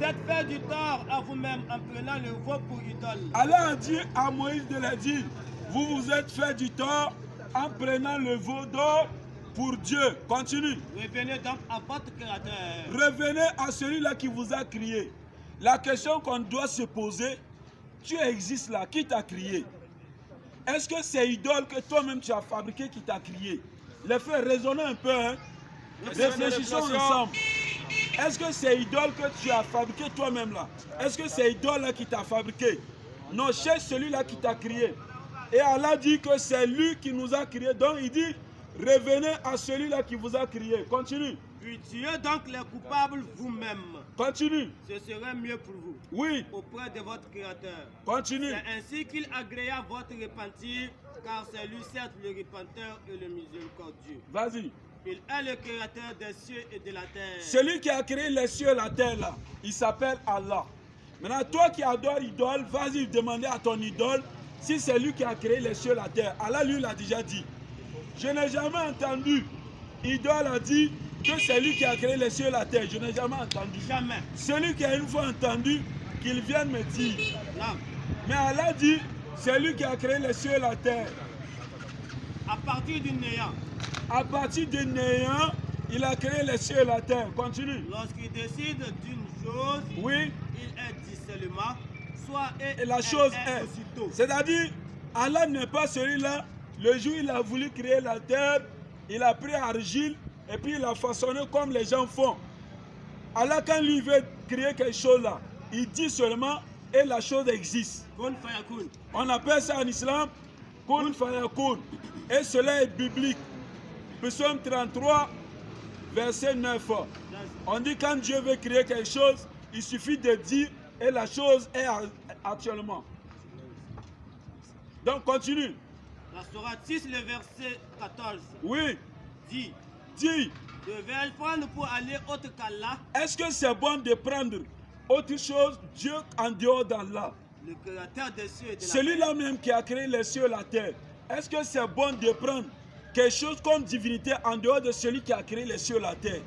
êtes fait du tort à vous-même en prenant le veau pour idole. Allah a dit à Moïse de le dire, vous vous êtes fait du tort en prenant le veau d'or pour Dieu. Continue. Revenez donc à votre Créateur. Revenez à celui-là qui vous a créé. La question qu'on doit se poser, tu existes là, qui t'a créé? Est-ce que c'est idole que toi-même tu as fabriqué qui t'a créé? Les frères, raisonnez un peu, hein? Réfléchissons ensemble. Est-ce que c'est idole que tu as fabriqué toi-même là? Est-ce que c'est idole là qui t'a fabriqué? Non, cherche celui-là qui t'a créé. Et Allah dit que c'est lui qui nous a créé. Donc il dit, revenez à celui-là qui vous a créé. Continue. Puis tuez donc les coupables vous-même. Continue. Ce serait mieux pour vous. Oui. Auprès de votre Créateur. Continue. C'est ainsi qu'il agrée votre repentir, car c'est lui certes le repenteur et le miséricordieux. Vas-y. Il est le Créateur des cieux et de la terre. Celui qui a créé les cieux et la terre là, il s'appelle Allah. Maintenant, toi qui adores idole, vas-y demander à ton idole si c'est lui qui a créé les cieux et la terre. Allah lui l'a déjà dit. Je n'ai jamais entendu. Idole a dit que c'est lui qui a créé les cieux et la terre. Je n'ai jamais entendu. Jamais. Celui qui a une fois entendu, qu'il vienne me dire. Non. Mais Allah dit, c'est lui qui a créé les cieux et la terre. À partir du néant. À partir du néant, il a créé les cieux et la terre. Continue. Lorsqu'il décide d'une chose, Oui. il est dit seulement, soit Et la chose est. aussitôt. C'est-à-dire, Allah n'est pas celui-là. Le jour où il a voulu créer la terre, il a pris argile et puis il a façonné comme les gens font. Allah, quand lui veut créer quelque chose là, il dit seulement et la chose existe. Kun fayakun. On appelle ça en islam kun fayakun. Et cela est biblique. Psaume 33, verset 9. On dit quand Dieu veut créer quelque chose, il suffit de dire et la chose est actuellement. Donc continue. La Sourate 6, le verset 14. Oui, Dit, dis, devais-je prendre pour aller autre qu'Allah, est-ce que c'est bon de prendre autre chose, Dieu en dehors d'Allah? le Créateur des cieux et de la terre? Celui-là même qui a créé les cieux et la terre. Est-ce que c'est bon de prendre quelque chose comme divinité en dehors de celui qui a créé les cieux et la terre?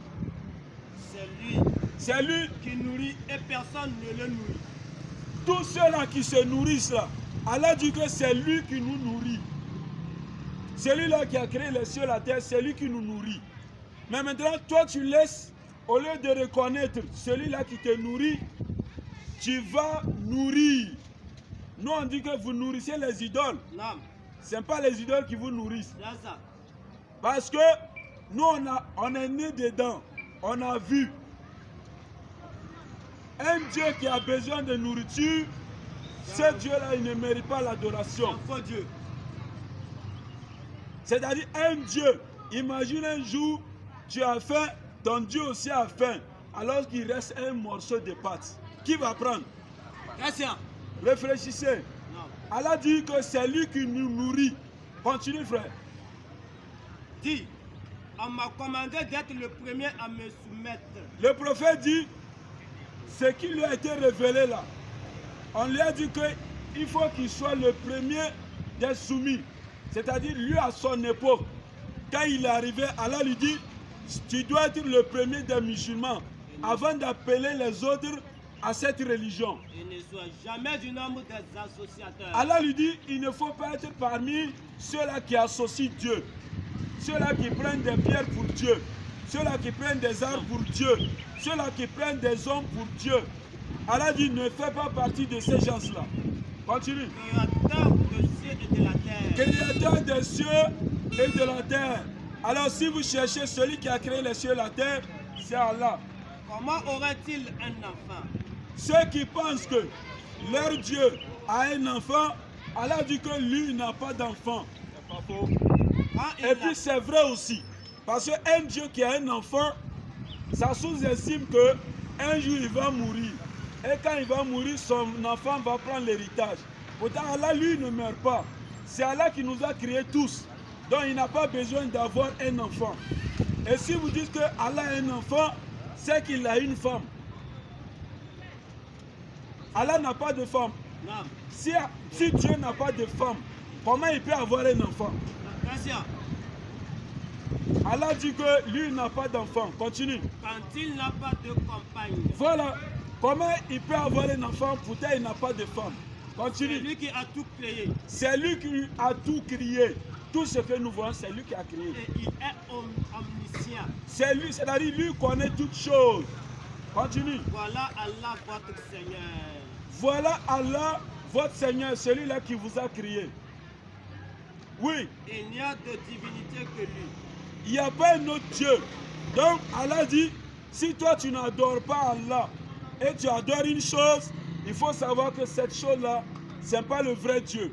C'est lui C'est lui. qui nourrit et personne ne le nourrit. Tous ceux-là qui se nourrissent là, Allah dit que c'est lui qui nous nourrit. Celui-là qui a créé les cieux et la terre, c'est lui qui nous nourrit. Mais maintenant, toi tu laisses, au lieu de reconnaître celui-là qui te nourrit, tu vas nourrir. Nous on dit que vous nourrissez les idoles. Non, Ce n'est pas les idoles qui vous nourrissent. c'est ça. Parce que nous on est né dedans. On a vu. Un Dieu qui a besoin de nourriture, ce Dieu-là, il ne mérite pas l'adoration. Un faux Dieu. C'est-à-dire un Dieu. Imagine un jour, tu as faim, ton Dieu aussi a faim. Alors qu'il reste un morceau de pâte. Qui va prendre? Question. Réfléchissez. Non. Allah dit que c'est lui qui nous nourrit. Continue, frère. Dit, on m'a commandé d'être le premier à me soumettre. Le prophète dit, ce qui lui a été révélé là, on lui a dit qu'il faut qu'il soit le premier des soumis. C'est-à-dire, lui à son époque, quand il est arrivé, Allah lui dit, tu dois être le premier des musulmans avant d'appeler les autres à cette religion. Et ne sois jamais du nombre des associateurs. Allah lui dit, il ne faut pas être parmi ceux-là qui associent Dieu. Ceux-là qui prennent des pierres pour Dieu. Ceux-là qui prennent des arbres pour Dieu. Ceux-là qui prennent des hommes pour Dieu. Allah dit, ne fais pas partie de ces gens-là. Continue. Créateur des cieux et de la terre. Créateur des cieux et de la terre. Alors si vous cherchez celui qui a créé les cieux et la terre, c'est Allah. Comment aurait-il un enfant? Ceux qui pensent que leur Dieu a un enfant, Allah dit que lui n'a pas d'enfant. Quand il Et puis c'est vrai aussi. Parce qu'un Dieu qui a un enfant, ça sous-estime qu'un jour il va mourir. Et quand il va mourir, son enfant va prendre l'héritage. Pourtant Allah lui ne meurt pas. C'est Allah qui nous a créés tous. Donc il n'a pas besoin d'avoir un enfant. Et si vous dites que Allah a un enfant, c'est qu'il a une femme. Allah n'a pas de femme. Non. Si Dieu n'a pas de femme, comment il peut avoir un enfant? Question. Allah dit que lui n'a pas d'enfant. Continue. Quand il n'a pas de compagne. Voilà. Comment il peut avoir un enfant, pourtant il n'a pas de femme? C'est Continue. lui qui a tout créé. C'est lui qui a tout créé. Tout ce que nous voyons, c'est lui qui a créé. Et il est omniscient. C'est lui, c'est-à-dire lui connaît toutes choses. Continue. Voilà Allah votre Seigneur. Voilà Allah, votre Seigneur, celui-là qui vous a créé. Oui, Il n'y a de divinité que lui. il n'y a pas un autre Dieu. Donc Allah dit, si toi tu n'adores pas Allah et tu adores une chose, il faut savoir que cette chose-là, ce n'est pas le vrai Dieu.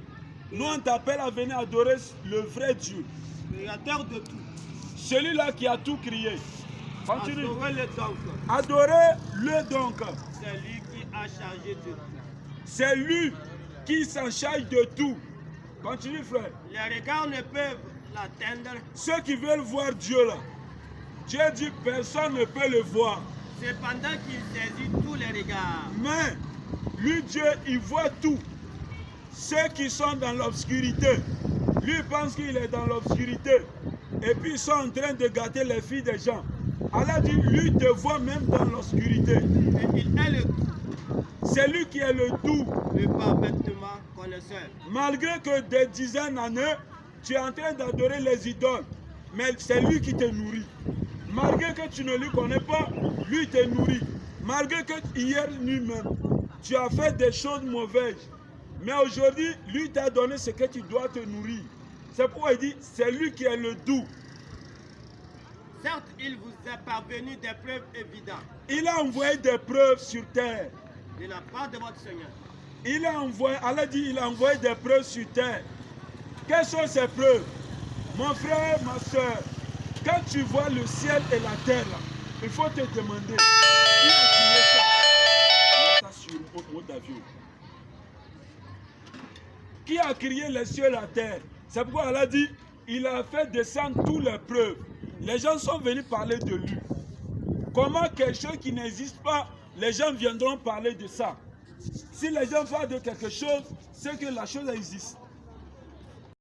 Nous on t'appelle à venir adorer le vrai Dieu. Créateur de tout. Celui-là qui a tout créé. Continue. Adorez-le donc. Adorez-le donc. C'est lui qui a chargé de tout. C'est lui qui s'en charge de tout. Continue, frère. Les regards ne peuvent l'atteindre. Ceux qui veulent voir Dieu là, Dieu dit personne ne peut le voir. Cependant qu'il saisit tous les regards. Mais lui, Dieu, il voit tout. Ceux qui sont dans l'obscurité, lui pense qu'il est dans l'obscurité. Et puis ils sont en train de gâter les filles des gens. Allah dit, lui te voit même dans l'obscurité. Et il est le tout. C'est lui qui est le tout. Le parfaitement connaisseur. Malgré que des dizaines d'années, tu es en train d'adorer les idoles. Mais c'est lui qui te nourrit. Malgré que tu ne lui connais pas, lui te nourrit. Malgré que hier nuit même, tu as fait des choses mauvaises. Mais aujourd'hui, lui t'a donné ce que tu dois te nourrir. C'est pourquoi il dit, c'est lui qui est le doux. Certes, il vous est parvenu des preuves évidentes Il a envoyé des preuves sur terre. de la part de votre Seigneur. Il a envoyé, Allah dit, il a envoyé des preuves sur terre. Quelles sont ces preuves? Mon frère, ma soeur, quand tu vois le ciel et la terre, là, il faut te demander, qui a créé ça? Mets ça sur le mode d'avion. Qui a créé les cieux et la terre? C'est pourquoi Allah dit, il a fait descendre toutes les preuves. Les gens sont venus parler de lui. Comment quelque chose qui n'existe pas, les gens viendront parler de ça? Si les gens parlent de quelque chose, c'est que la chose existe.